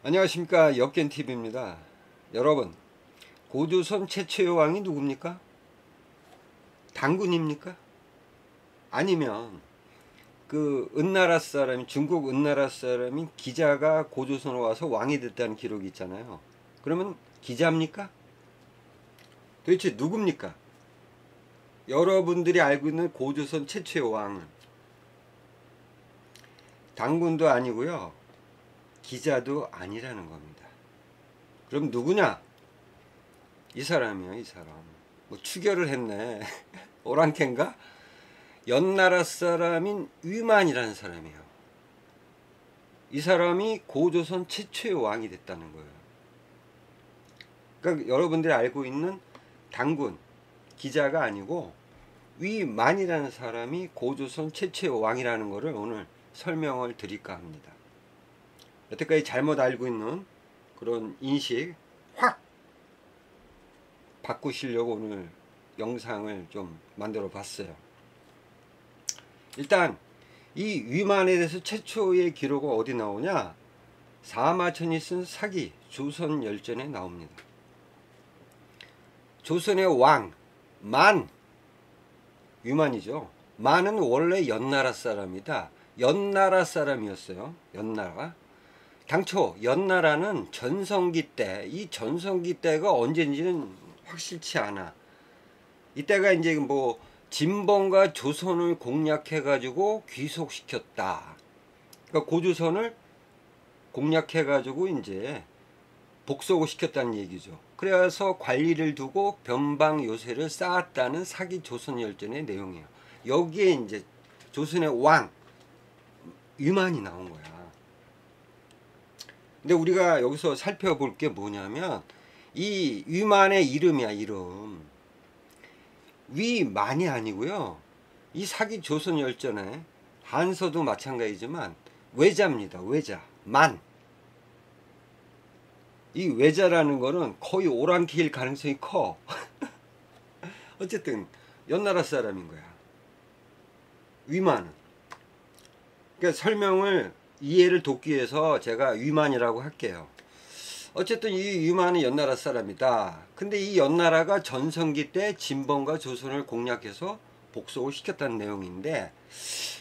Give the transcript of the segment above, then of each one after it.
안녕하십니까, 역겐TV입니다. 여러분, 고조선 최초의 왕이 누굽니까? 당군입니까? 아니면 은나라 사람이, 중국 은나라 사람인 기자가 고조선에 와서 왕이 됐다는 기록이 있잖아요. 그러면 기자입니까? 도대체 누굽니까? 여러분들이 알고 있는 고조선 최초의 왕은 당군도 아니고요, 기자도 아니라는 겁니다. 그럼 누구냐? 이 사람이요, 이 사람. 뭐 추결을 했네. 오랑캐인가? 연나라 사람인 위만이라는 사람이에요. 이 사람이 고조선 최초의 왕이 됐다는 거예요. 그러니까 여러분들이 알고 있는 당군, 기자가 아니고 위만이라는 사람이 고조선 최초의 왕이라는 것을 오늘 설명을 드릴까 합니다. 여태까지 잘못 알고 있는 그런 인식 확 바꾸시려고 오늘 영상을 좀 만들어 봤어요. 일단 이 위만에 대해서 최초의 기록은 어디 나오냐? 사마천이 쓴 사기 조선열전에 나옵니다. 조선의 왕 만, 위만이죠. 만은 원래 연나라 사람이다. 연나라 사람이었어요. 연나라. 당초 연나라는 전성기 때, 이 전성기 때가 언제인지는 확실치 않아. 이때가 이제 뭐 진봉과 조선을 공략해 가지고 귀속시켰다. 그러니까 고조선을 공략해 가지고 이제 복속을 시켰다는 얘기죠. 그래서 관리를 두고 변방 요새를 쌓았다는 사기 조선열전의 내용이에요. 여기에 이제 조선의 왕 위만이 나온 거야. 근데 우리가 여기서 살펴볼 게 뭐냐면 이 위만의 이름이야, 이름. 위만이 아니고요, 이 사기 조선열전에 한서도 마찬가지지만 외자입니다. 외자. 만. 이 외자라는 거는 거의 오랑캐일 가능성이 커. 어쨌든 연나라 사람인 거야, 위만은. 그러니까 설명을 이해를 돕기 위해서 제가 위만이라고 할게요. 어쨌든 이 위만은 연나라 사람이다. 근데 이 연나라가 전성기 때 진봉과 조선을 공략해서 복속을 시켰다는 내용인데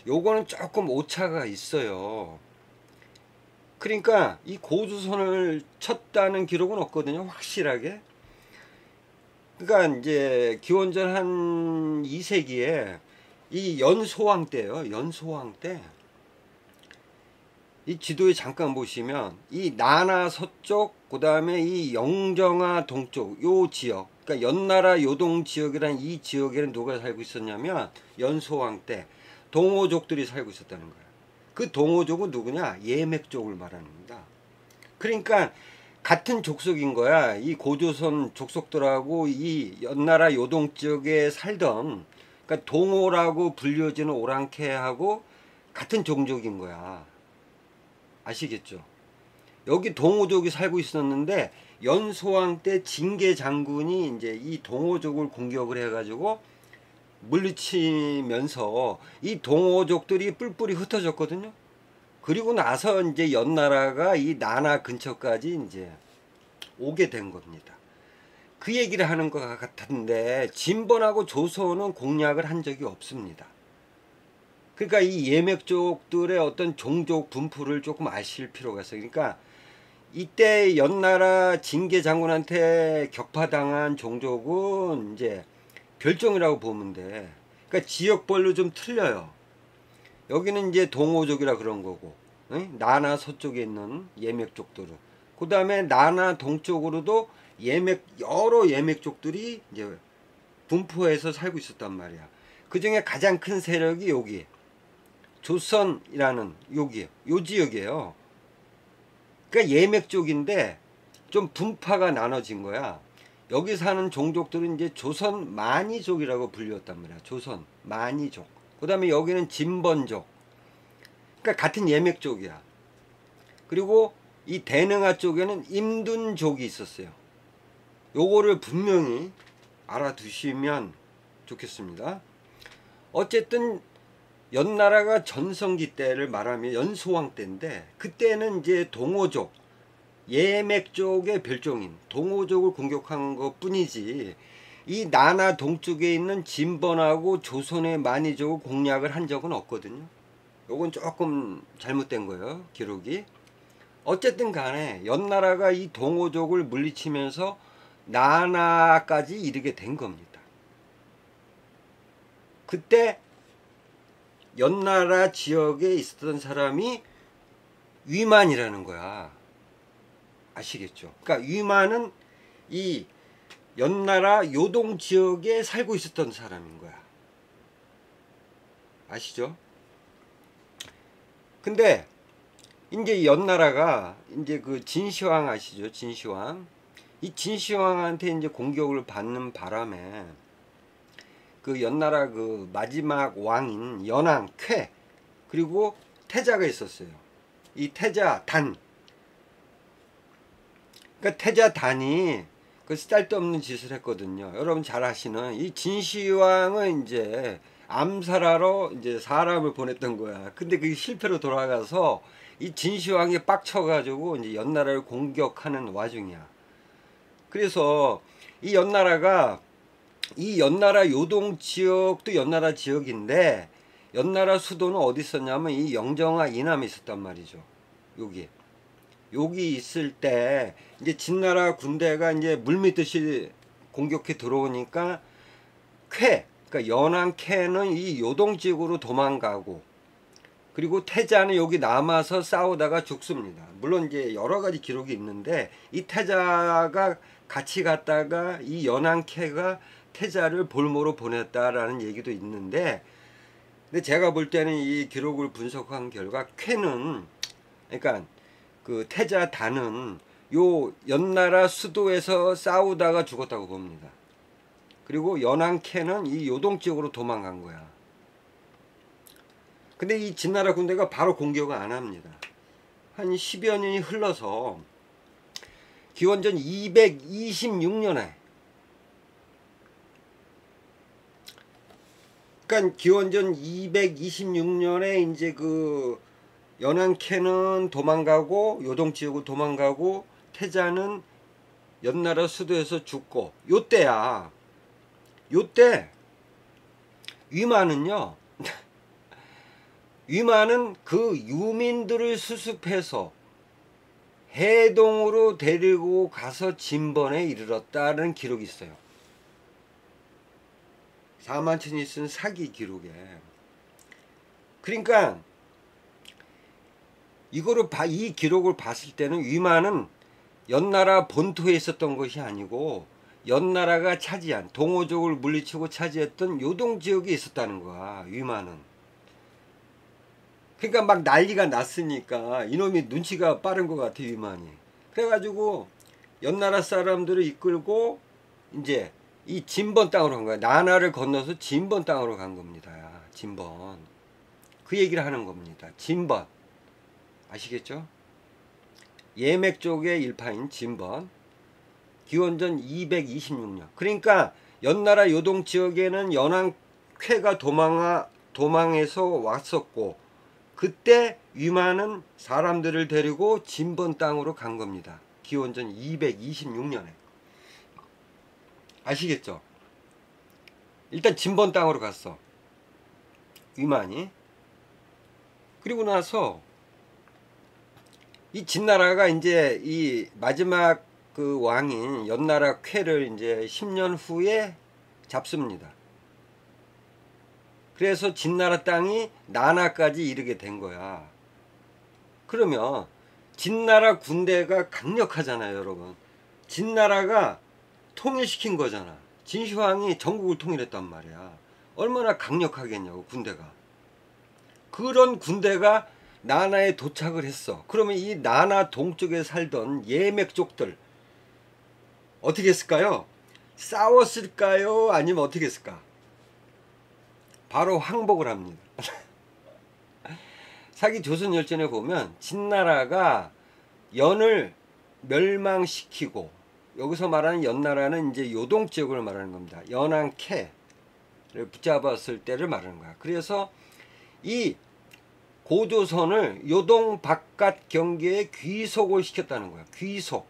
요거는 조금 오차가 있어요. 그러니까 이 고조선을 쳤다는 기록은 없거든요, 확실하게. 그러니까 이제 기원전 한 2세기에 이 연소왕 때요, 연소왕 때 이 지도에 잠깐 보시면 이 나나 서쪽, 그 다음에 이 영정하 동쪽 요 지역, 그러니까 연나라 요동 지역이란 이 지역에는 누가 살고 있었냐면 연소왕 때 동호족들이 살고 있었다는 거예요. 그 동호족은 누구냐? 예맥족을 말합니다. 그러니까 같은 족속인 거야. 이 고조선 족속들하고 이 연나라 요동 지역에 살던, 그러니까 동호라고 불려지는 오랑캐하고 같은 종족인 거야. 아시겠죠? 여기 동호족이 살고 있었는데 연소왕 때 징계 장군이 이제 이 동호족을 공격을 해가지고 물리치면서 이 동호족들이 뿔뿔이 흩어졌거든요. 그리고 나서 이제 연나라가 이 나나 근처까지 이제 오게 된 겁니다. 그 얘기를 하는 것 같은데 진번하고 조선은 공략을 한 적이 없습니다. 그러니까 이 예맥족들의 어떤 종족 분포를 조금 아실 필요가 있어요. 그러니까 이때 연나라 징계 장군한테 격파당한 종족은 이제 별종이라고 보면 돼. 그러니까 지역별로 좀 틀려요. 여기는 이제 동호족이라 그런 거고, 응? 나나 서쪽에 있는 예맥족들은, 그 다음에 나나 동쪽으로도 여러 예맥족들이 이제 분포해서 살고 있었단 말이야. 그 중에 가장 큰 세력이 여기 조선이라는 여기 요 지역이에요. 그러니까 예맥족인데 좀 분파가 나눠진 거야. 여기 사는 종족들은 이제 조선 만이족이라고 불렸단 말이야. 조선 만이족. 그 다음에 여기는 진번족. 그러니까 같은 예맥족이야. 그리고 이 대능하 쪽에는 임둔족이 있었어요. 요거를 분명히 알아두시면 좋겠습니다. 어쨌든 연나라가 전성기 때를 말하면 연소왕 때인데 그때는 이제 동호족, 예맥 쪽의 별종인 동호족을 공격한 것 뿐이지 이 나나 동쪽에 있는 진번하고 조선의 만이족을 공략을 한 적은 없거든요. 요건 조금 잘못된 거예요, 기록이. 어쨌든 간에 연나라가 이 동호족을 물리치면서 나나까지 이르게 된 겁니다. 그때 연나라 지역에 있었던 사람이 위만이라는 거야. 아시겠죠? 그러니까 위만은 이 연나라 요동 지역에 살고 있었던 사람인 거야. 아시죠? 근데 이제 연나라가 이제 그 진시황 아시죠? 진시황. 이 진시황한테 이제 공격을 받는 바람에 그 연나라 그 마지막 왕인 연왕 쾌 그리고 태자가 있었어요. 이 태자 단. 그러니까 태자 단이 그 쓸데없는 짓을 했거든요. 여러분 잘 아시는 이 진시황은 이제 암살하러 이제 사람을 보냈던 거야. 근데 그게 실패로 돌아가서 이 진시황이 빡쳐가지고 이제 연나라를 공격하는 와중이야. 그래서 이 연나라가 이 연나라 요동 지역도 연나라 지역인데 연나라 수도는 어디 있었냐면 이 영정화 이남에 있었단 말이죠. 여기 있을 때 이제 진나라 군대가 이제 물밀듯이 공격해 들어오니까 그러니까 연왕 쾌는 이 요동 지역으로 도망가고 그리고 태자는 여기 남아서 싸우다가 죽습니다. 물론 이제 여러 가지 기록이 있는데 이 태자가 같이 갔다가 이 연왕 쾌가 태자를 볼모로 보냈다라는 얘기도 있는데 근데 제가 볼 때는 이 기록을 분석한 결과 쾌는 그러니까 그 태자 단은 요 연나라 수도에서 싸우다가 죽었다고 봅니다. 그리고 연왕 쾌는 이 요동 지역으로 도망간 거야. 근데 이 진나라 군대가 바로 공격을 안 합니다. 한 10여 년이 흘러서 기원전 226년에 그러니까 기원전 226년에 이제 그 연왕 쾌는 도망가고 요동 지역으로 도망가고 태자는 연나라 수도에서 죽고 요때야. 요때 위만은요. 위만은 그 유민들을 수습해서 해동으로 데리고 가서 진번에 이르렀다는 기록이 있어요. 사만천이 쓴 사기 기록에. 그러니까 이 기록을 봤을 때는 위만은 연나라 본토에 있었던 것이 아니고 연나라가 차지한 동호족을 물리치고 차지했던 요동 지역에 있었다는 거야. 위만은. 그러니까 막 난리가 났으니까 이놈이 눈치가 빠른 것 같아 위만이. 그래가지고 연나라 사람들을 이끌고 이제 이 진번 땅으로 간 거야. 나나를 건너서 진번 땅으로 간 겁니다. 진번. 그 얘기를 하는 겁니다. 진번. 아시겠죠? 예맥 쪽의 일파인 진번. 기원전 226년. 그러니까 연나라 요동 지역에는 연왕 쾌가 도망해서 왔었고 그때 위만은 사람들을 데리고 진번 땅으로 간 겁니다. 기원전 226년에. 아시겠죠? 일단 진번 땅으로 갔어. 위만이. 그리고 나서 이 진나라가 이제 이 마지막 그 왕인 연나라 쾌를 이제 10년 후에 잡습니다. 그래서 진나라 땅이 나나까지 이르게 된 거야. 그러면 진나라 군대가 강력하잖아요, 여러분. 진나라가 통일시킨 거잖아. 진시황이 전국을 통일했단 말이야. 얼마나 강력하겠냐고, 군대가. 그런 군대가 나나에 도착을 했어. 그러면 이 나나 동쪽에 살던 예맥족들 어떻게 했을까요? 싸웠을까요? 아니면 어떻게 했을까? 바로 항복을 합니다. 사기 조선열전에 보면 진나라가 연을 멸망시키고 여기서 말하는 연나라는 이제 요동 지역을 말하는 겁니다. 연왕 쾌를 붙잡았을 때를 말하는 거야. 그래서 이 고조선을 요동 바깥 경계에 귀속을 시켰다는 거야. 귀속.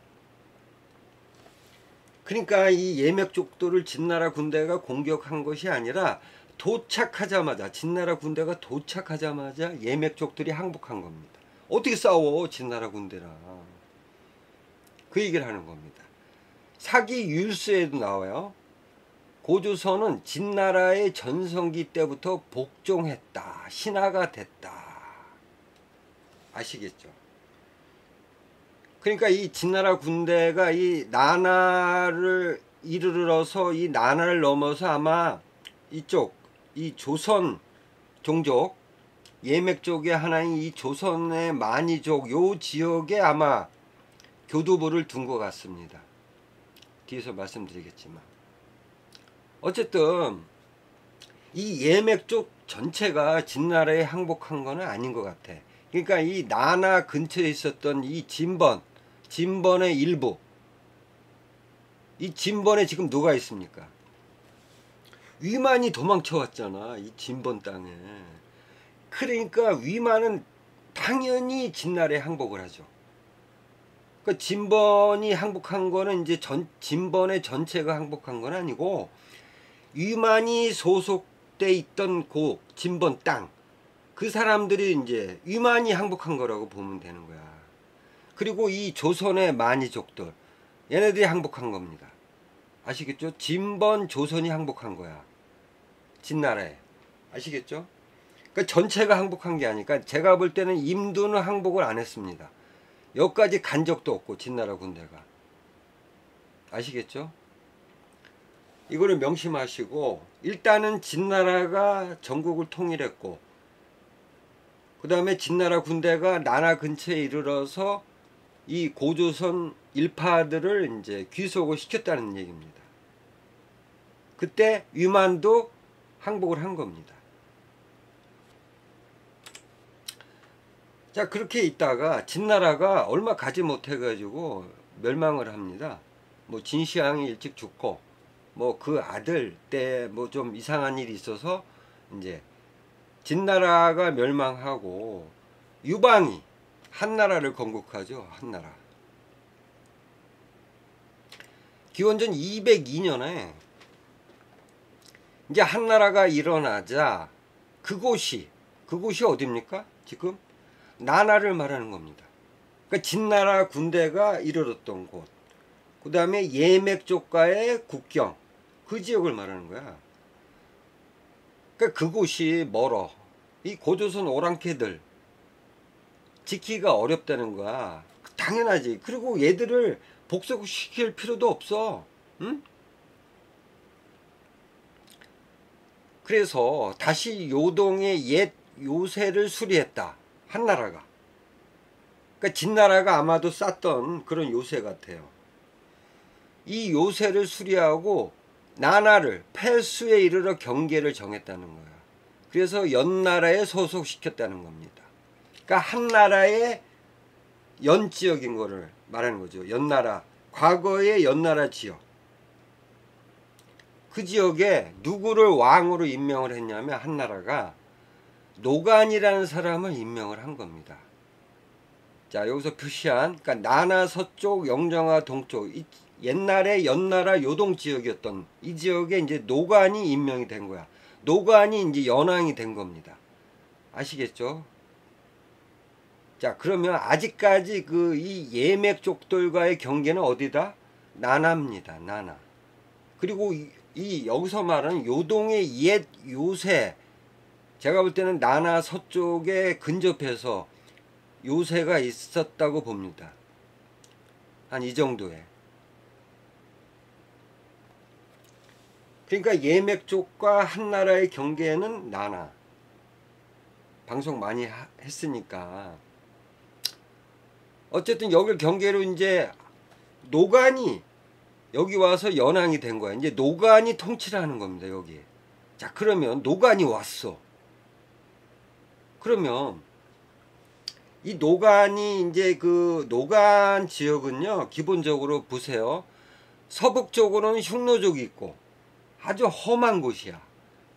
그러니까 이 예맥족도를 진나라 군대가 공격한 것이 아니라 도착하자마자, 진나라 군대가 도착하자마자 예맥족들이 항복한 겁니다. 어떻게 싸워 진나라 군대랑. 그 얘기를 하는 겁니다. 사기 율수에도 나와요. 고조선은 진나라의 전성기 때부터 복종했다. 신하가 됐다. 아시겠죠? 그러니까 이 진나라 군대가 이 나나를 이르러서 이 나나를 넘어서 아마 이쪽 이 조선 종족 예맥 쪽의 하나인 이 조선의 만이족 요 지역에 아마 교두보를 둔 것 같습니다. 뒤에서 말씀드리겠지만 어쨌든 이 예맥 쪽 전체가 진나라에 항복한 건 아닌 것 같아. 그러니까 이 나나 근처에 있었던 이 진번의 일부, 이 진번에 지금 누가 있습니까? 위만이 도망쳐 왔잖아, 이 진번 땅에. 그러니까 위만은 당연히 진나라에 항복을 하죠. 그 진번이 항복한 거는 이제 진번의 전체가 항복한 건 아니고 위만이 소속돼 있던 그 진번 땅, 그 사람들이 이제 위만이 항복한 거라고 보면 되는 거야. 그리고 이 조선의 만이족들, 얘네들이 항복한 겁니다. 아시겠죠? 진번 조선이 항복한 거야. 진나라에. 아시겠죠? 그러니까 전체가 항복한 게 아니까 제가 볼 때는 임두는 항복을 안 했습니다. 여기까지 간 적도 없고 진나라 군대가. 아시겠죠? 이거를 명심하시고 일단은 진나라가 전국을 통일했고 그 다음에 진나라 군대가 나나 근처에 이르러서 이 고조선 일파들을 이제 귀속을 시켰다는 얘기입니다. 그때 위만도 항복을 한 겁니다. 자, 그렇게 있다가 진나라가 얼마 가지 못해 가지고 멸망을 합니다. 뭐 진시황이 일찍 죽고 뭐 그 아들 때 뭐 좀 이상한 일이 있어서 이제 진나라가 멸망하고 유방이 한나라를 건국하죠. 한나라. 기원전 202년에 이제 한나라가 일어나자 그곳이 어디입니까? 지금 나나를 말하는 겁니다. 그러니까 진나라 군대가 이르렀던 곳, 그 다음에 예맥 쪽과의 국경, 그 지역을 말하는 거야. 그러니까 그곳이 멀어. 이 고조선 오랑캐들 지키기가 어렵다는 거야. 당연하지. 그리고 얘들을 복속시킬 필요도 없어. 응? 그래서 다시 요동의 옛 요새를 수리했다. 한나라가. 그러니까 진나라가 아마도 쌌던 그런 요새 같아요. 이 요새를 수리하고 나나를 폐수에 이르러 경계를 정했다는 거야. 그래서 연나라에 소속시켰다는 겁니다. 그러니까 한나라의 연지역인 거를 말하는 거죠. 연나라. 과거의 연나라 지역. 그 지역에 누구를 왕으로 임명을 했냐면 한나라가 노간이라는 사람을 임명을 한 겁니다. 자, 여기서 표시한 그러니까 나나 서쪽, 영정하 동쪽, 옛날에 연나라 요동 지역이었던 이 지역에 이제 노간이 임명이 된 거야. 노간이 이제 연왕이 된 겁니다. 아시겠죠? 자, 그러면 아직까지 그 이 예맥 족들과의 경계는 어디다? 나나입니다. 나나. 그리고 이 여기서 말하는 요동의 옛 요새, 제가 볼 때는 나나 서쪽에 근접해서 요새가 있었다고 봅니다. 한 이 정도에. 그러니까 예맥 쪽과 한나라의 경계는 나나. 방송 많이 했으니까. 어쨌든 여기 경계로 이제 노간이 여기 와서 연왕이 된 거야. 이제 노간이 통치를 하는 겁니다. 여기. 자, 그러면 노간이 왔어. 그러면 이 노간이 이제 그 노간 지역은요, 기본적으로 보세요. 서북 쪽으로는 흉노족이 있고 아주 험한 곳이야.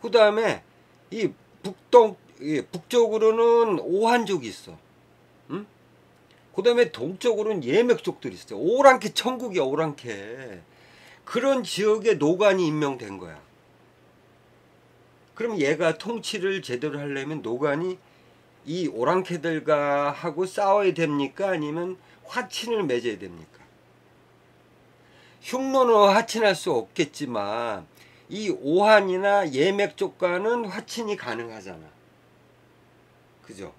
그 다음에 이 북동 북쪽으로는 오한족이 있어. 응? 그 다음에 동쪽으로는 예맥족들이 있어. 오랑캐 천국이야, 오랑캐. 그런 지역에 노관이 임명된 거야. 그럼 얘가 통치를 제대로 하려면 노관이 이 오랑캐들과 하고 싸워야 됩니까? 아니면 화친을 맺어야 됩니까? 흉노는 화친할 수 없겠지만 이 오한이나 예맥 쪽과는 화친이 가능하잖아. 그죠?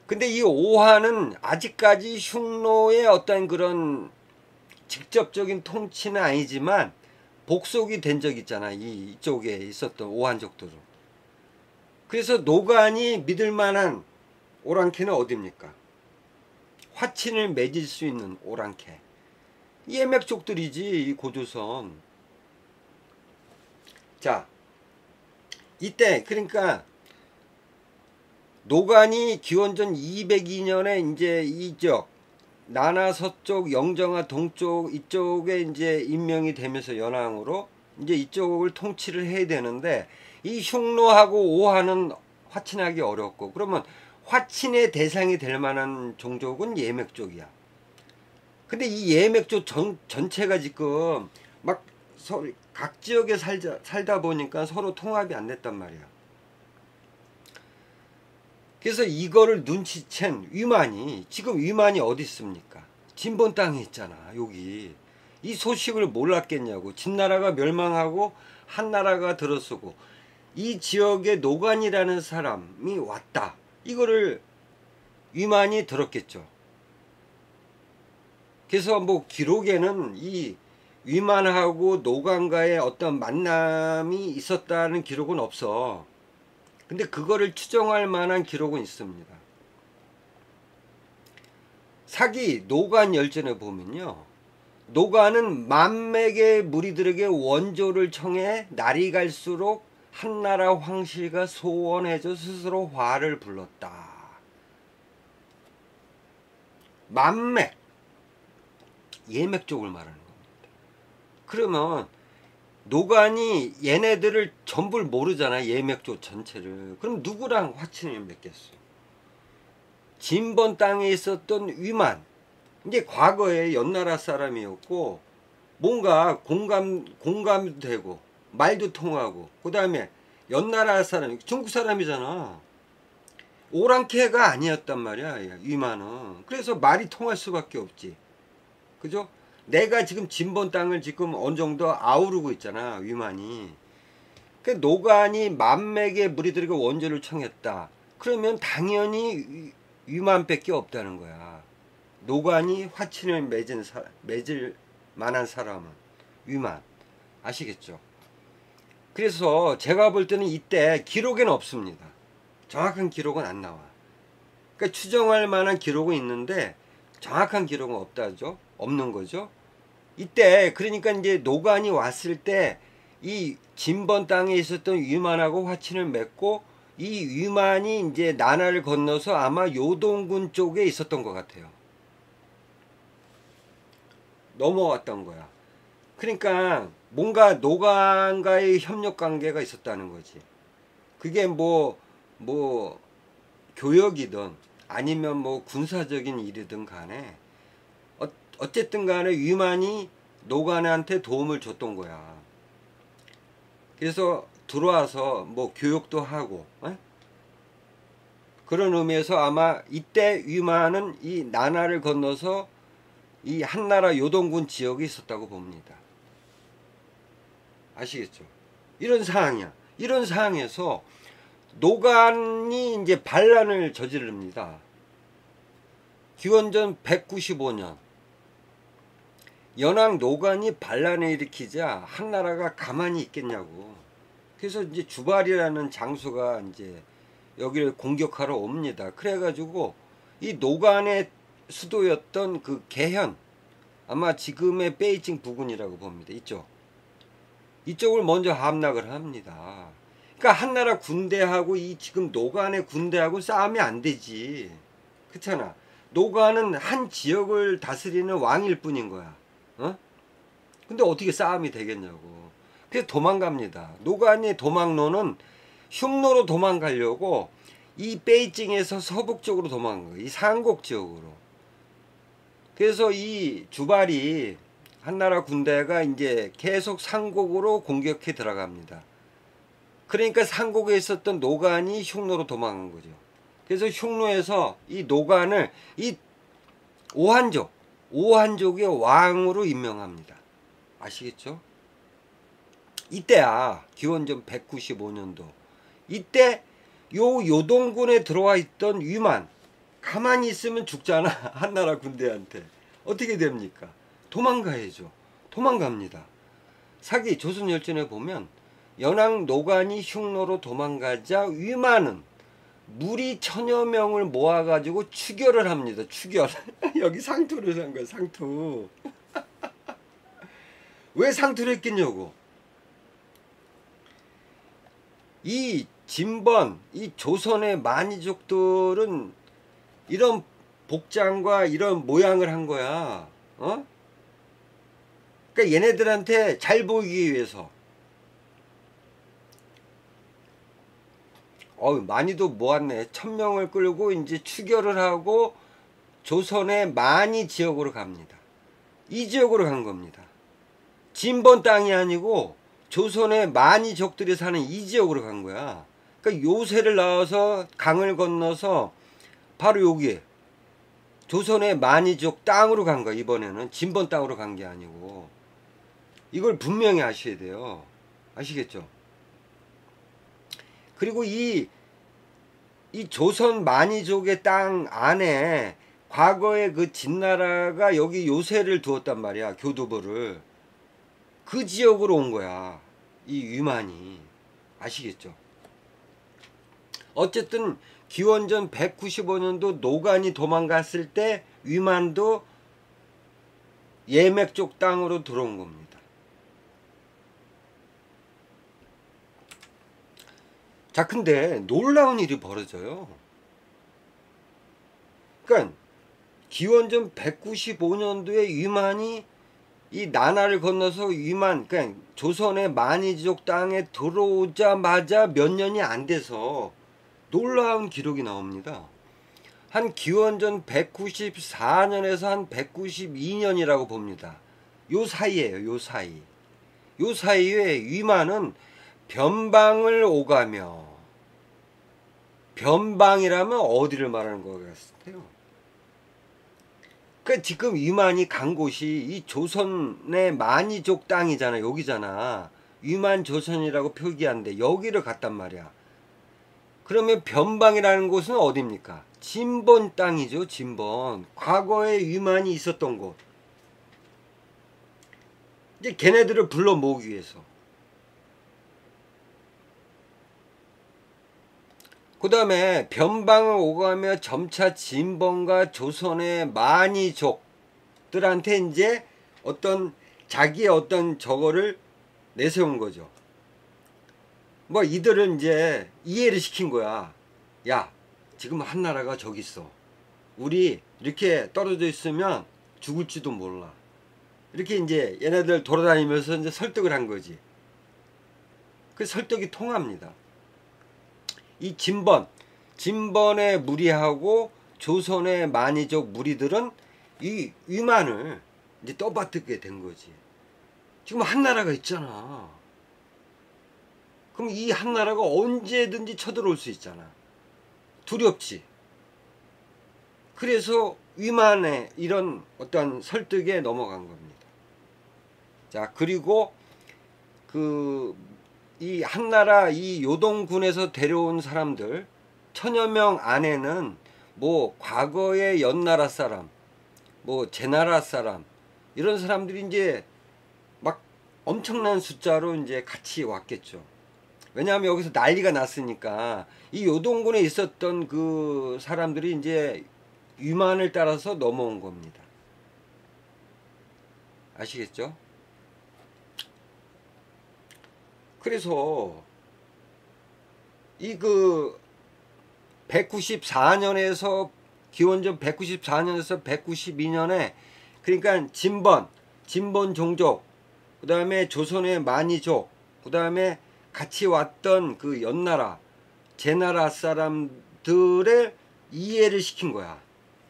근데 이 오한은 아직까지 흉노의 어떤 그런 직접적인 통치는 아니지만 복속이 된 적 있잖아. 이쪽에 있었던 오한족들은. 그래서 노관이 믿을 만한 오랑캐는 어디입니까? 화친을 맺을 수 있는 오랑캐. 예맥족들이지, 이 고조선. 자, 이때 그러니까 노관이 기원전 202년에 이제 이쪽 나나 서쪽, 영정아 동쪽 이쪽에 이제 임명이 되면서 연왕으로 이제 이쪽을 통치를 해야 되는데 이 흉노하고 오한은 화친하기 어렵고 그러면 화친의 대상이 될 만한 종족은 예맥족이야. 근데 이 예맥족 전체가 지금 막 서로 각 지역에 살다 보니까 서로 통합이 안 됐단 말이야. 그래서 이거를 눈치챈 위만이 지금 위만이 어디 있습니까? 진본 땅에 있잖아. 여기 이 소식을 몰랐겠냐고. 진나라가 멸망하고 한나라가 들어서고 이 지역에 노관이라는 사람이 왔다. 이거를 위만이 들었겠죠. 그래서 뭐 기록에는 이 위만하고 노관과의 어떤 만남이 있었다는 기록은 없어. 근데 그거를 추정할 만한 기록은 있습니다. 사기 노관 열전에 보면요. 노관은 만맥의 무리들에게 원조를 청해 날이 갈수록 한나라 황실과 소원해줘 스스로 화를 불렀다. 만맥 예맥족을 말하는 겁니다. 그러면 노관이 얘네들을 전부를 모르잖아. 예맥족 전체를. 그럼 누구랑 화친을 맺겠어? 진번 땅에 있었던 위만. 이제 과거에 연나라 사람이었고 뭔가 공감도 되고 말도 통하고 그 다음에 연나라 사람 중국 사람이잖아. 오랑캐가 아니었단 말이야. 위만은. 그래서 말이 통할 수밖에 없지. 그죠? 내가 지금 진본 땅을 지금 어느 정도 아우르고 있잖아. 위만이. 그 노관이 만맥의 무리들에게 원조를 청했다. 그러면 당연히 위만밖에 없다는 거야. 노관이 화친을 맺을 만한 사람은 위만. 아시겠죠? 그래서 제가 볼 때는 이때 기록에는 없습니다. 정확한 기록은 안 나와. 그러니까 추정할 만한 기록은 있는데 정확한 기록은 없다죠. 없는 거죠. 이때 그러니까 이제 노관이 왔을 때 이 진번 땅에 있었던 위만하고 화친을 맺고 이 위만이 이제 나나를 건너서 아마 요동군 쪽에 있었던 것 같아요. 넘어왔던 거야. 그러니까 뭔가 노관과의 협력 관계가 있었다는 거지. 그게 뭐 교역이든 아니면 뭐 군사적인 일이든 간에 어쨌든 간에 위만이 노관한테 도움을 줬던 거야. 그래서 들어와서 뭐 교육도 하고 그런 의미에서 아마 이때 위만은 이 나나를 건너서 이 한나라 요동군 지역에 있었다고 봅니다. 아시겠죠? 이런 상황이야. 이런 상황에서 노관이 이제 반란을 저지릅니다. 기원전 195년 연왕 노관이 반란을 일으키자 한나라가 가만히 있겠냐고. 그래서 이제 주발이라는 장수가 이제 여기를 공격하러 옵니다. 그래가지고 이 노관의 수도였던 그 개현, 아마 지금의 베이징 부근이라고 봅니다. 이쪽을 먼저 함락을 합니다. 그러니까 한나라 군대하고 이 지금 노관의 군대하고 싸우면 안 되지. 그렇잖아. 노관은 한 지역을 다스리는 왕일 뿐인 거야. 근데 어떻게 싸움이 되겠냐고. 그래서 도망갑니다. 노관의 도망로는 흉노로 도망가려고 이 베이징에서 서북쪽으로 도망간 거예요. 이 상곡 지역으로. 그래서 이 주발이 한나라 군대가 이제 계속 상곡으로 공격해 들어갑니다. 그러니까 상곡에 있었던 노간이 흉노로 도망간 거죠. 그래서 흉노에서 이 노간을 이 오한족의 왕으로 임명합니다. 아시겠죠? 이때야 기원전 195년도 이때 요 요동군에 들어와 있던 위만 가만히 있으면 죽잖아. 한나라 군대한테 어떻게 됩니까? 도망가야죠. 도망갑니다. 사기 조선열전에 보면 연항 노간이 흉노로 도망가자 위만은 무리 1000여 명을 모아가지고 추결을 합니다. 추결. 여기 상투를 산 거야. 상투. 왜 상투를 했겠냐고. 이 진번, 이 조선의 만이족들은 이런 복장과 이런 모양을 한 거야. 어? 그러니까 얘네들한테 잘 보이기 위해서. 많이도 모았네. 1000명을 끌고 이제 추결을 하고 조선의 만이 지역으로 갑니다. 이 지역으로 간 겁니다. 진번 땅이 아니고 조선의 만이족들이 사는 이 지역으로 간 거야. 그러니까 요새를 나와서 강을 건너서 바로 여기에 조선의 만이족 땅으로 간 거야. 이번에는 진번 땅으로 간 게 아니고. 이걸 분명히 아셔야 돼요. 아시겠죠? 그리고 이 조선 만이족의 땅 안에 과거에 그 진나라가 여기 요새를 두었단 말이야. 교두보를. 그 지역으로 온 거야. 이 위만이. 아시겠죠? 어쨌든 기원전 195년도 노간이 도망갔을 때 위만도 예맥 쪽 땅으로 들어온 겁니다. 자, 근데 놀라운 일이 벌어져요. 그러니까 기원전 195년도에 위만이 이 나나를 건너서 위만, 그러니까 조선의 만이족 땅에 들어오자마자 몇 년이 안 돼서 놀라운 기록이 나옵니다. 한 기원전 194년에서 한 192년이라고 봅니다. 요 사이에요. 요 사이. 요 사이에 위만은 변방을 오가며, 변방이라면 어디를 말하는 것 같아요? 그러니까 지금 위만이 간 곳이 이 조선의 만이족 땅이잖아. 여기잖아. 위만 조선이라고 표기한데 여기를 갔단 말이야. 그러면 변방이라는 곳은 어디입니까? 진번 땅이죠. 진번. 과거에 위만이 있었던 곳. 이제 걔네들을 불러 모으기 위해서. 그 다음에 변방을 오가며 점차 진번과 조선의 만이족들한테 이제 어떤 자기의 어떤 저거를 내세운 거죠. 뭐 이들은 이제 이해를 시킨 거야. 야, 지금 한나라가 저기 있어. 우리 이렇게 떨어져 있으면 죽을지도 몰라. 이렇게 이제 얘네들 돌아다니면서 이제 설득을 한 거지. 그 설득이 통합니다. 이 진번의 무리하고 조선의 만이족 무리들은 이 위만을 이제 떠받들게 된 거지. 지금 한나라가 있잖아. 그럼 이 한나라가 언제든지 쳐들어올 수 있잖아. 두렵지. 그래서 위만의 이런 어떤 설득에 넘어간 겁니다. 자, 그리고 이 한나라 이 요동군에서 데려온 사람들 1000여 명 안에는 뭐 과거의 연나라 사람, 뭐 제나라 사람 이런 사람들이 이제 막 엄청난 숫자로 이제 같이 왔겠죠. 왜냐하면 여기서 난리가 났으니까 이 요동군에 있었던 그 사람들이 이제 위만을 따라서 넘어온 겁니다. 아시겠죠? 그래서 이 194년에서 기원전 194년에서 192년에 그러니까 진번 종족, 그 다음에 조선의 만이족, 그 다음에 같이 왔던 그 연나라 제나라 사람들의 이해를 시킨 거야.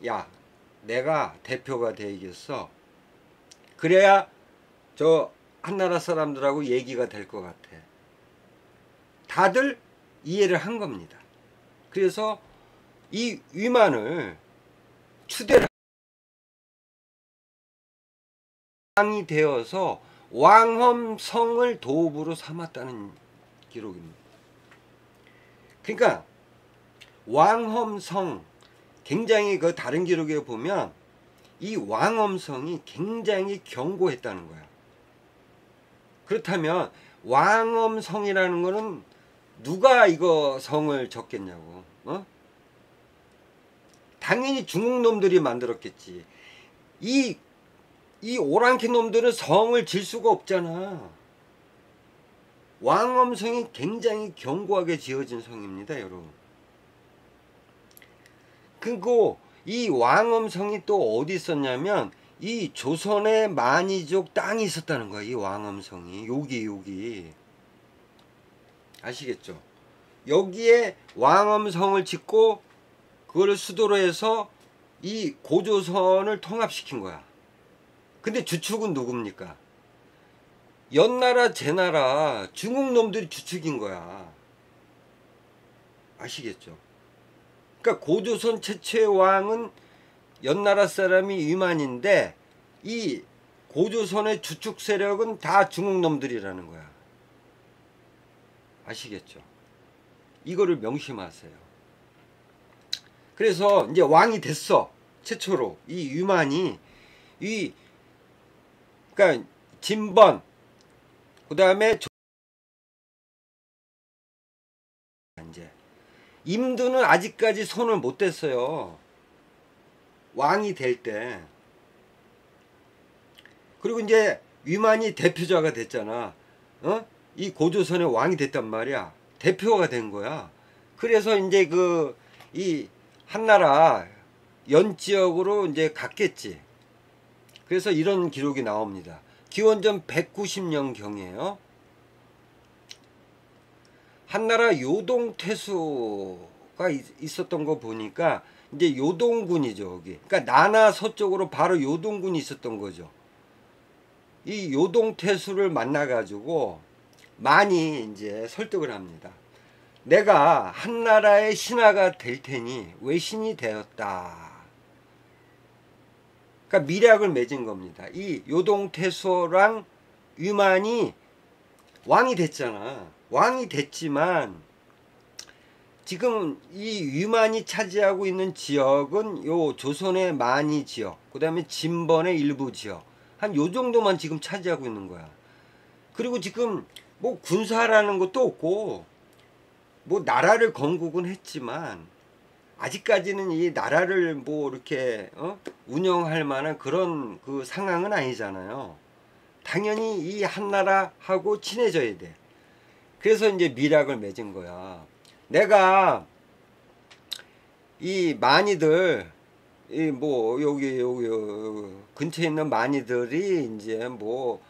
야, 내가 대표가 되겠어. 그래야 저 한나라 사람들하고 얘기가 될 것 같아. 다들 이해를 한 겁니다. 그래서 이 위만을 추대를 왕이 되어서 왕엄성을 도읍으로 삼았다는 기록입니다. 그러니까 왕엄성, 굉장히 그 다른 기록에 보면 이 왕엄성이 굉장히 견고했다는 거야. 그렇다면 왕엄성이라는 거는 누가 이거 성을 졌겠냐고. 당연히 중국 놈들이 만들었겠지. 이 오랑캐 놈들은 성을 질 수가 없잖아. 왕엄성이 굉장히 견고하게 지어진 성입니다, 여러분. 그리고 이 왕엄성이 또 어디 있었냐면 이 조선의 만이족 땅이 있었다는 거야. 이 왕엄성이 여기 아시겠죠? 여기에 왕엄성을 짓고 그걸 수도로 해서 이 고조선을 통합시킨 거야. 근데 주축은 누굽니까? 연나라 제나라 중국 놈들이 주축인 거야. 아시겠죠? 그러니까 고조선 최초의 왕은 연나라 사람이 위만인데 이 고조선의 주축 세력은 다 중국 놈들이라는 거야. 아시겠죠? 이거를 명심하세요. 그래서 이제 왕이 됐어. 최초로 이 위만이 그러니까 진번 그다음에 이제 임두는 아직까지 손을 못 댔어요. 왕이 될 때. 그리고 이제 위만이 대표자가 됐잖아. 이 고조선의 왕이 됐단 말이야. 대표가 된 거야. 그래서 이제 이 한나라 연지역으로 이제 갔겠지. 그래서 이런 기록이 나옵니다. 기원전 190년 경이에요. 한나라 요동퇴수가 있었던 거 보니까 이제 요동군이죠, 여기. 그러니까 나나 서쪽으로 바로 요동군이 있었던 거죠. 이 요동퇴수를 만나가지고 많이 이제 설득을 합니다. 내가 한나라의 신하가 될 테니 외신이 되었다. 그러니까 밀약을 맺은 겁니다. 이 요동퇴수랑 위만이 왕이 됐잖아. 왕이 됐지만 지금 이 위만이 차지하고 있는 지역은 요 조선의 많이 지역, 그 다음에 진번의 일부 지역, 한 요 정도만 지금 차지하고 있는 거야. 그리고 지금 뭐 군사라는 것도 없고 뭐 나라를 건국은 했지만 아직까지는 이 나라를 뭐 이렇게 운영할 만한 그런 그 상황은 아니잖아요. 당연히 이 한나라하고 친해져야 돼. 그래서 이제 밀약을 맺은 거야. 내가 이 많이들 이 뭐 여기 근처에 있는 많이들이 이제 뭐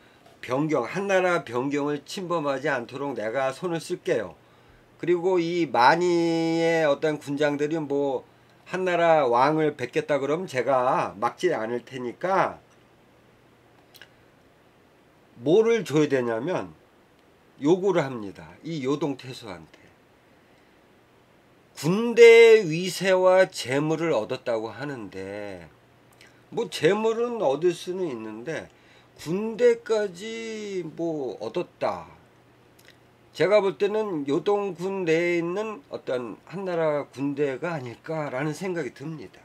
한나라 변경을 침범하지 않도록 내가 손을 쓸게요. 그리고 이 많이의 어떤 군장들이 뭐 한나라 왕을 뵙겠다 그러면 제가 막지 않을 테니까 뭐를 줘야 되냐면 요구를 합니다. 이 요동퇴수한테 군대 위세와 재물을 얻었다고 하는데 뭐 재물은 얻을 수는 있는데 군대까지 뭐 얻었다. 제가 볼 때는 요동군 내에 있는 어떤 한나라 군대가 아닐까라는 생각이 듭니다.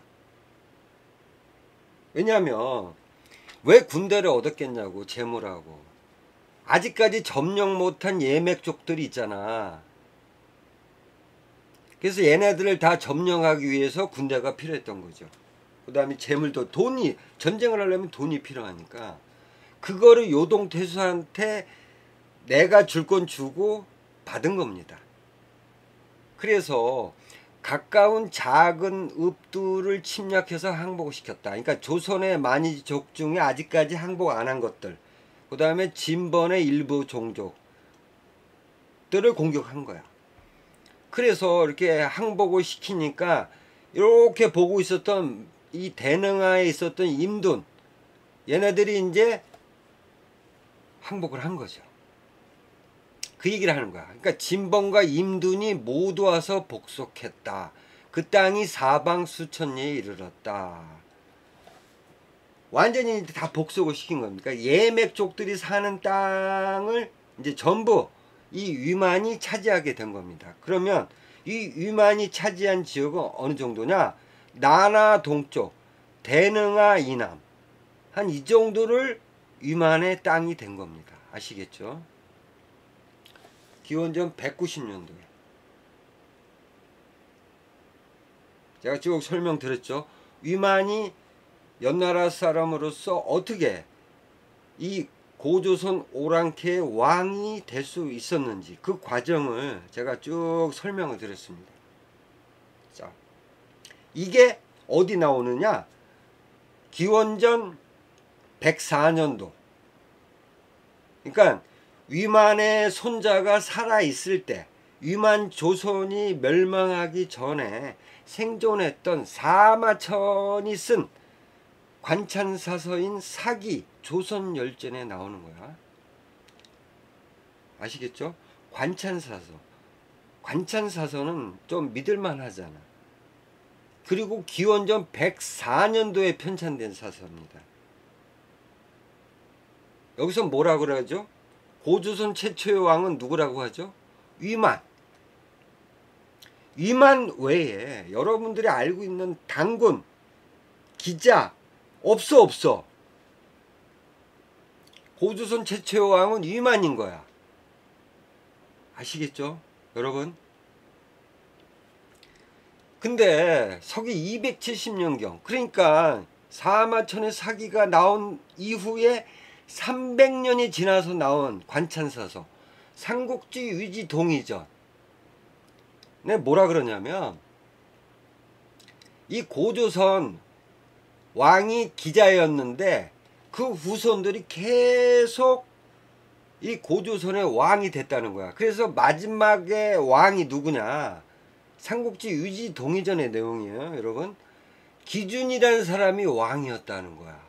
왜냐하면 왜 군대를 얻었겠냐고. 재물하고 아직까지 점령 못한 예맥족들이 있잖아. 그래서 얘네들을 다 점령하기 위해서 군대가 필요했던 거죠. 그 다음에 재물도 전쟁을 하려면 돈이 필요하니까 그거를 요동퇴수한테 내가 줄 건 주고 받은 겁니다. 그래서 가까운 작은 읍들을 침략해서 항복시켰다. 그러니까 조선의 만이족 중에 아직까지 항복 안 한 것들, 그 다음에 진번의 일부 종족들 적들을 공격한 거야. 그래서 이렇게 항복을 시키니까 이렇게 보고 있었던 이 대능하에 있었던 임둔, 얘네들이 이제 항복을 한 거죠. 그 얘기를 하는 거야. 그러니까 진범과 임둔이 모두 와서 복속했다. 그 땅이 사방 수천리에 이르렀다. 완전히 다 복속을 시킨 겁니다. 그러니까 예맥족들이 사는 땅을 이제 전부 이 위만이 차지하게 된 겁니다. 그러면 이 위만이 차지한 지역은 어느 정도냐? 나나 동쪽, 대능하 이남, 한 이 정도를 위만의 땅이 된 겁니다. 아시겠죠? 기원전 190년도에 제가 쭉 설명드렸죠. 위만이 연나라 사람으로서 어떻게 이 고조선 오랑캐의 왕이 될 수 있었는지 그 과정을 제가 쭉 설명을 드렸습니다. 자, 이게 어디 나오느냐? 기원전 104년도. 그러니까 위만의 손자가 살아있을 때, 위만 조선이 멸망하기 전에 생존했던 사마천이 쓴 관찬사서인 사기 조선열전에 나오는 거야. 아시겠죠? 관찬사서. 관찬사서는 좀 믿을만 하잖아. 그리고 기원전 104년도에 편찬된 사서입니다. 여기서 뭐라 그러죠? 고조선 최초의 왕은 누구라고 하죠? 위만. 위만 외에 여러분들이 알고 있는 단군, 기자 없어. 고조선 최초의 왕은 위만인 거야. 아시겠죠? 여러분? 근데 서기 270년경, 그러니까 사마천의 사기가 나온 이후에 300년이 지나서 나온 관찬사서 삼국지 위지 동의전. 네, 뭐라 그러냐면 이 고조선 왕이 기자였는데 그 후손들이 계속 이 고조선의 왕이 됐다는 거야. 그래서 마지막에 왕이 누구냐? 삼국지 위지 동의전의 내용이에요, 여러분. 기준이라는 사람이 왕이었다는 거야.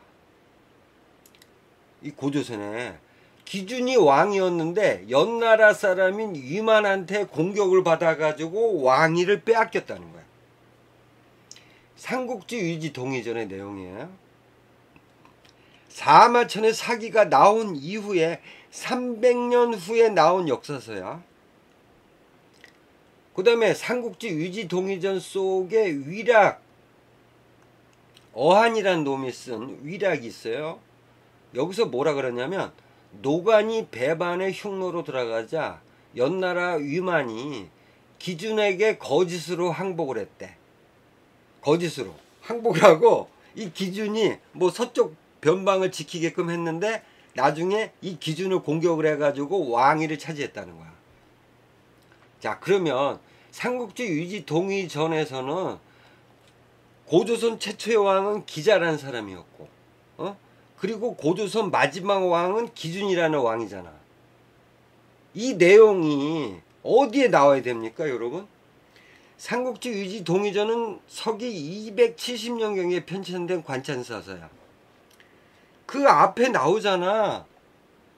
이 고조선에 기준이 왕이었는데 연나라 사람인 위만한테 공격을 받아가지고 왕위를 빼앗겼다는 거야. 삼국지 위지 동의전의 내용이에요. 사마천의 사기가 나온 이후에 300년 후에 나온 역사서야. 그 다음에 삼국지 위지 동의전 속에 위락, 어한이라는 놈이 쓴 위락이 있어요. 여기서 뭐라 그러냐면 노관이 배반의 흉노로 들어가자 연나라 위만이 기준에게 거짓으로 항복을 했대. 거짓으로 항복을 하고 이 기준이 뭐 서쪽 변방을 지키게끔 했는데 나중에 이 기준을 공격을 해가지고 왕위를 차지했다는 거야. 자, 그러면 삼국지 위지 동의전에서는 고조선 최초의 왕은 기자라는 사람이었고, 그리고 고조선 마지막 왕은 기준이라는 왕이잖아. 이 내용이 어디에 나와야 됩니까, 여러분? 삼국지 위지 동의전은 서기 270년경에 편찬된 관찬사서야. 그 앞에 나오잖아.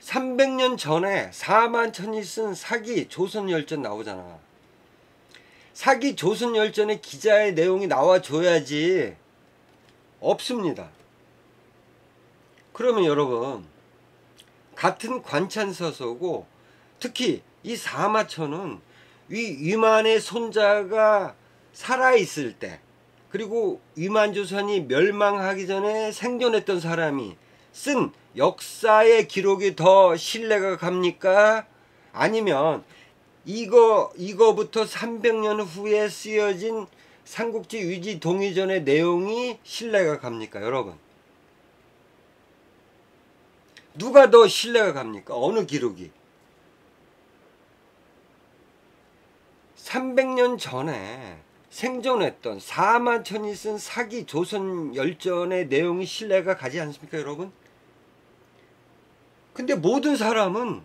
300년 전에 사만천이 쓴 사기 조선열전 나오잖아. 사기 조선열전의 기자의 내용이 나와줘야지. 없습니다. 그러면 여러분, 같은 관찬서서고 특히 이 사마천은 위만의 손자가 살아있을 때, 그리고 위만조선이 멸망하기 전에 생존했던 사람이 쓴 역사의 기록이 더 신뢰가 갑니까? 아니면 이거부터 300년 후에 쓰여진 삼국지 위지 동의전의 내용이 신뢰가 갑니까, 여러분? 누가 더 신뢰가 갑니까? 어느 기록이? 300년 전에 생존했던 사마천이 쓴 사기 조선열전의 내용이 신뢰가 가지 않습니까, 여러분? 근데 모든 사람은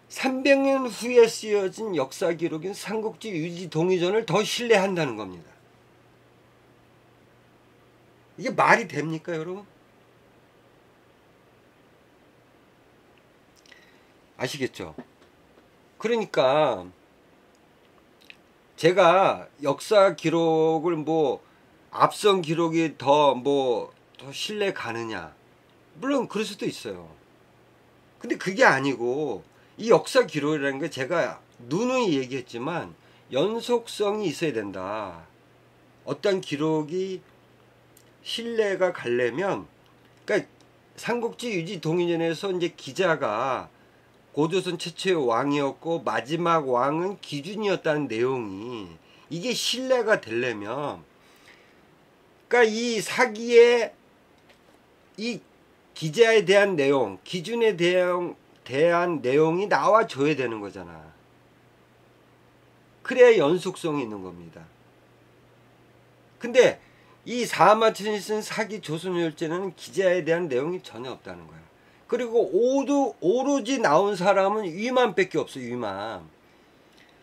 300년 후에 쓰여진 역사 기록인 삼국지 유지 동의전을 더 신뢰한다는 겁니다. 이게 말이 됩니까, 여러분? 아시겠죠? 그러니까 제가 역사 기록을 뭐 앞선 기록이 더 신뢰 가느냐, 물론 그럴 수도 있어요. 근데 그게 아니고 이 역사 기록이라는 게 제가 누누이 얘기했지만 연속성이 있어야 된다. 어떤 기록이 신뢰가 가려면, 그러니까 삼국지 유지 동의전에서 이제 기자가 고조선 최초의 왕이었고 마지막 왕은 기준이었다는 내용이, 이게 신뢰가 되려면, 그러니까 이 사기의 이 기자에 대한 내용, 기준에 대한 내용이 나와줘야 되는 거잖아. 그래야 연속성이 있는 겁니다. 근데 이 사마천이 쓴 사기 조선열제는 기자에 대한 내용이 전혀 없다는 거야. 그리고 오로지 나온 사람은 위만밖에 없어, 위만.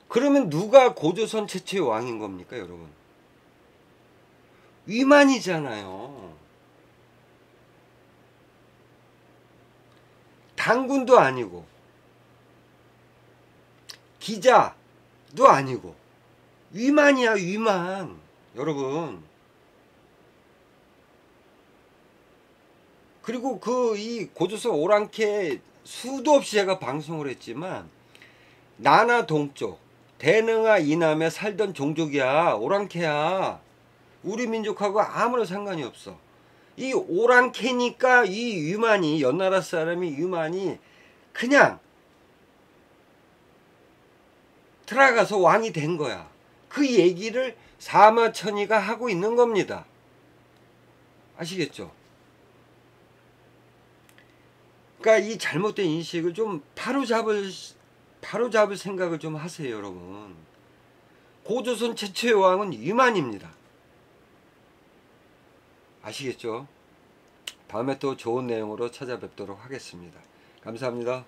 그러면 누가 고조선 최초의 왕인 겁니까, 여러분? 위만이잖아요. 당군도 아니고 기자도 아니고 위만이야, 위만. 여러분, 그리고 이 고조선 오랑캐 수도 없이 제가 방송을 했지만 나나 동쪽 대능아 이남에 살던 종족이야. 오랑캐야. 우리 민족하고 아무런 상관이 없어. 이 오랑캐니까 이 유만이, 연나라 사람이 유만이 그냥 들어가서 왕이 된 거야. 그 얘기를 사마천이가 하고 있는 겁니다. 아시겠죠? 그러니까 이 잘못된 인식을 좀 바로잡을 생각을 좀 하세요, 여러분. 고조선 최초의 왕은 유만입니다. 아시겠죠? 다음에 또 좋은 내용으로 찾아뵙도록 하겠습니다. 감사합니다.